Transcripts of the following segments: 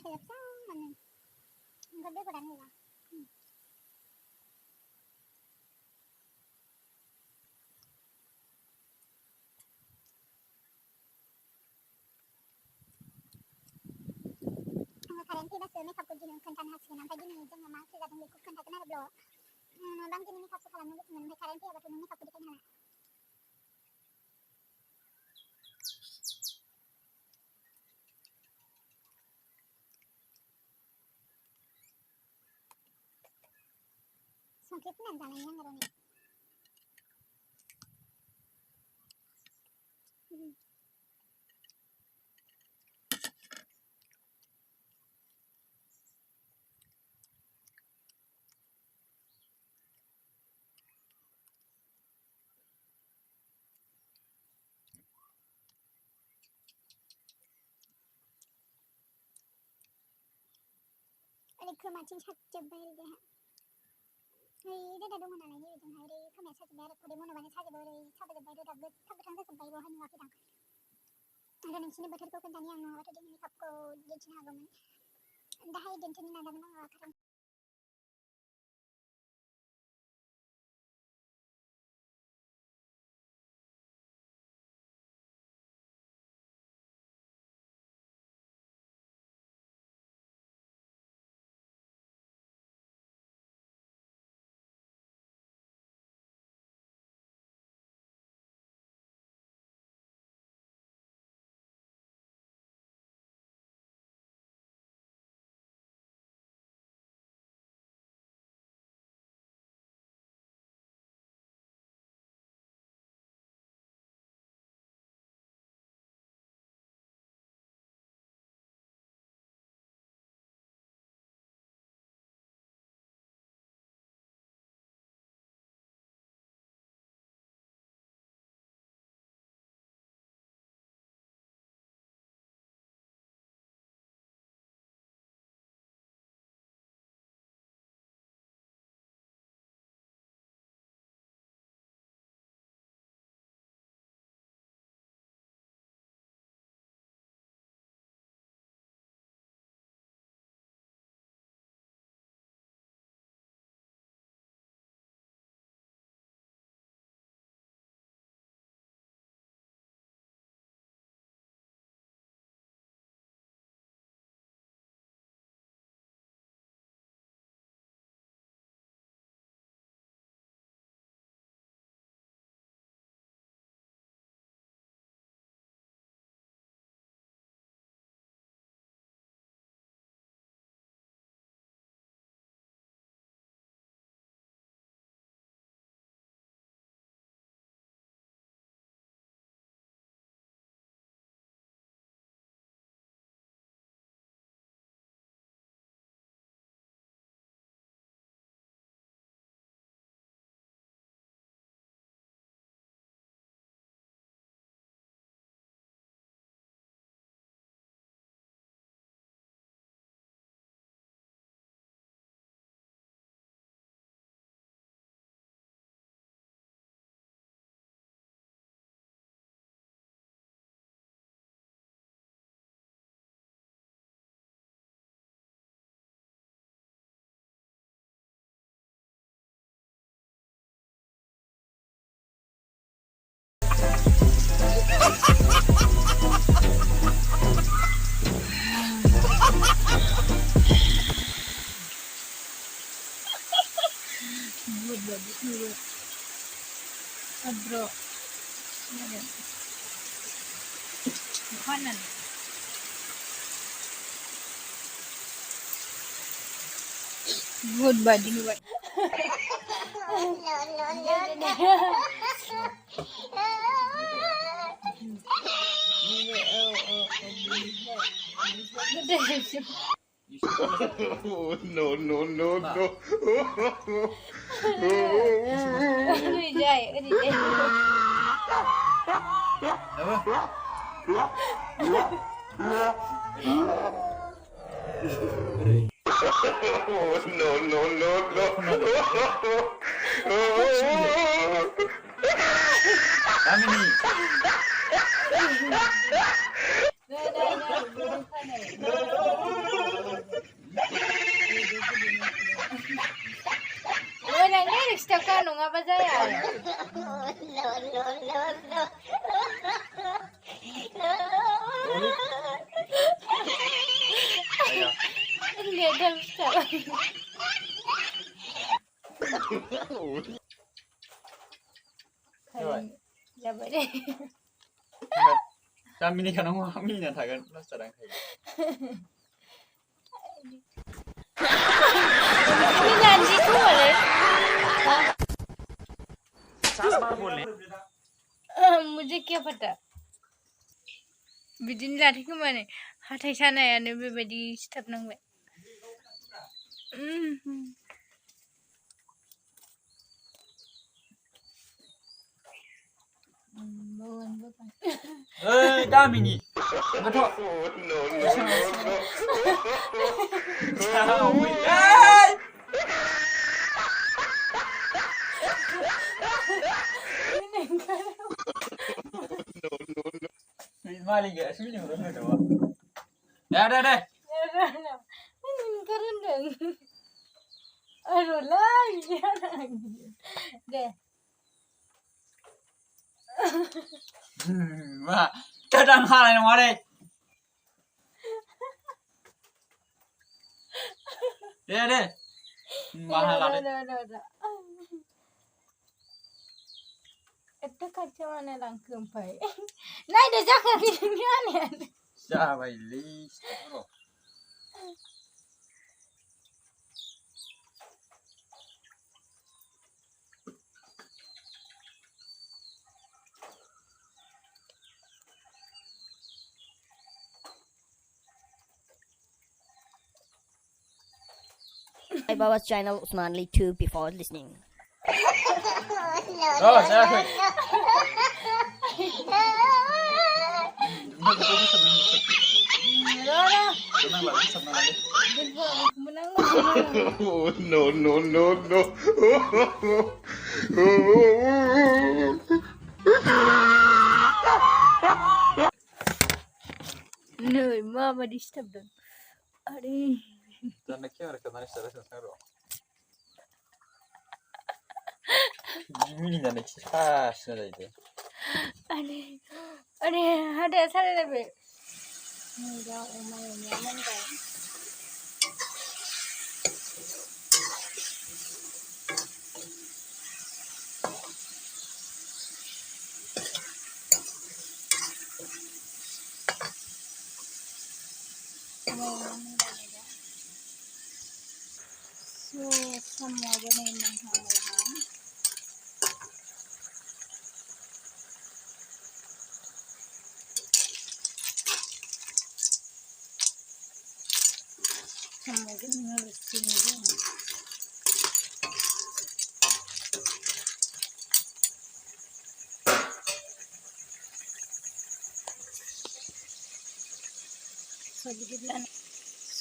được sao mình không biết có đánh gì cả. Currently बस मैं सबको जिन्हें कंटेंट हैक्स करना था जिन्हें जब मैं मार्क्स से ज़्यादा कुछ कंटेंट करना ब्लो बंग जिन्हें सबसे खराब मैं currently अब तो मैं सबको दिखाना है so कितना जाना है मेरे ने अरे क्रोमैटिक छत जब बैठ गया है 이래 다 동안 안 해요. 좀 하이래 카메라 찾지 말아. 우리 모노 많이 찾아 버려. 찾아 버려. 답 탄서 좀 바이고 하는 거 같다. 나는 신이 버터 거 간단히 안 나와. 저기 니 갖고 괜찮아 보면. 다하이 덴트니 나가면 나 그럼 Bro, kanan. Good body, good. No, no, no, no. No, no, no, no. No. गामिनि खानांगौ मिनिना थागोन लास्टआव दांखायो मिनानजी खोमालै सास बार बोलने मुझे क्या पता बिदिनो लाथो खोमा नै हाथाय सानायानो बेबायदि सिथाबनांबाय गामिनि Beth' Oh, no, no, no, Maling gak sih ini udah doang. Deh. Miningkar rendang. Aduh lagi deh. Wah, kadang hal yang mana? Deh. Mahal ada. Itu kacau mana langkum pai. Nah, dah jangan gini aneh. Siapa ini? Subscribe our channel Usman Ali 2 before listening. Oh, siapa? Oh, no, no, no, no. Nơi mama disturb them. Aduh. Dan lagi mereka tadi sudah sesuatu. Ini dan lagi sudah itu. Ada salah lebih. Enggak, umai nyaman kan. So, semua benar menghalakan. Semua benar sini.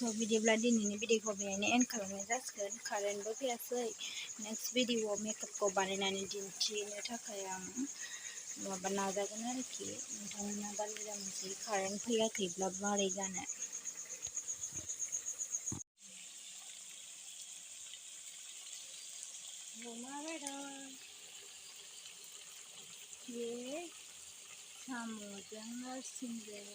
So video ini video ini end खालामनाय जासिगोन कारेन्टबो फैयासै next भिडिअ'आव मेकआपखौ बानायनानै दिन्थिनो थाखाय आं माबा नाजागोन आरोखि नोंथांमोना गाज्रि दामोनसै कारेन्ट फैयाखैब्ला मारै जानो साम'जों नोरसिंजों